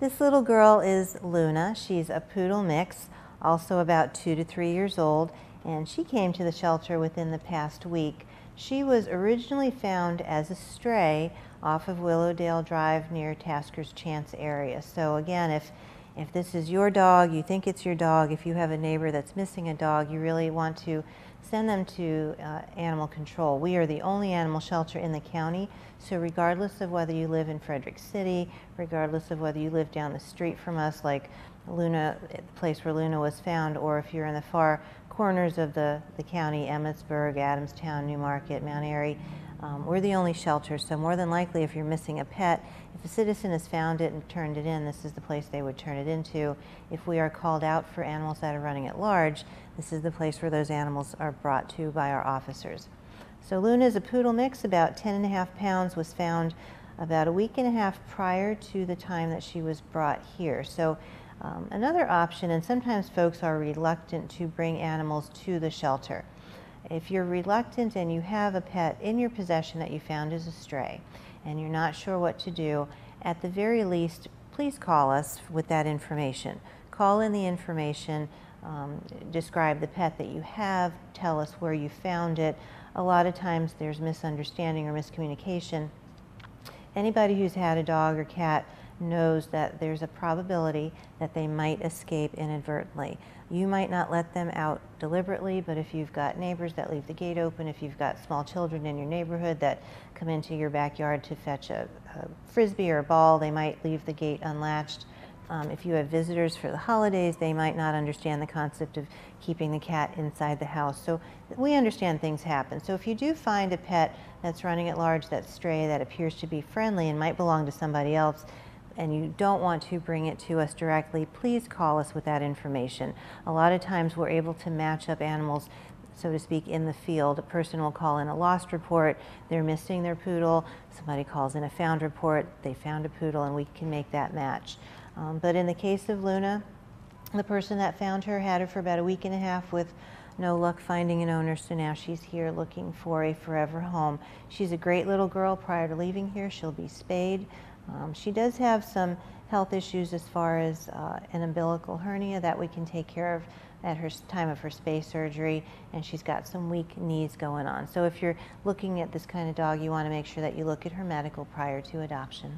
This little girl is Luna. She's a poodle mix, also about 2 to 3 years old, and she came to the shelter within the past week. She was originally found as a stray off of Willowdale Drive near Tasker's Chance area. So again, if this is your dog, you think it's your dog, if you have a neighbor that's missing a dog, you really want to send them to animal control. We are the only animal shelter in the county, so regardless of whether you live in Frederick City, regardless of whether you live down the street from us, like Luna, the place where Luna was found, or if you're in the far corners of the county, Emmitsburg, Adamstown, Newmarket, Mount Airy, we're the only shelter, so more than likely if you're missing a pet, if a citizen has found it and turned it in, this is the place they would turn it into. If we are called out for animals that are running at large, this is the place where those animals are brought to by our officers. So Luna is a poodle mix, about 10.5 pounds, was found about a week and a half prior to the time that she was brought here. So another option, and sometimes folks are reluctant to bring animals to the shelter. If you're reluctant and you have a pet in your possession that you found as a stray and you're not sure what to do, at the very least, please call us with that information. Call in the information, describe the pet that you have, tell us where you found it. A lot of times there's misunderstanding or miscommunication. Anybody who's had a dog or cat knows that there's a probability that they might escape inadvertently. You might not let them out deliberately, but if you've got neighbors that leave the gate open, if you've got small children in your neighborhood that come into your backyard to fetch a frisbee or a ball, they might leave the gate unlatched. If you have visitors for the holidays, they might not understand the concept of keeping the cat inside the house. So we understand things happen. So if you do find a pet that's running at large, that's stray, that appears to be friendly and might belong to somebody else, and you don't want to bring it to us directly, please call us with that information. A lot of times we're able to match up animals, so to speak, in the field. A person will call in a lost report, they're missing their poodle, somebody calls in a found report, they found a poodle, and we can make that match. But in the case of Luna, the person that found her had her for about a week and a half with no luck finding an owner, so now she's here looking for a forever home. She's a great little girl. Prior to leaving here, she'll be spayed. She does have some health issues as far as an umbilical hernia that we can take care of at her time of her spay surgery, and she's got some weak knees going on. So if you're looking at this kind of dog, you want to make sure that you look at her medical prior to adoption.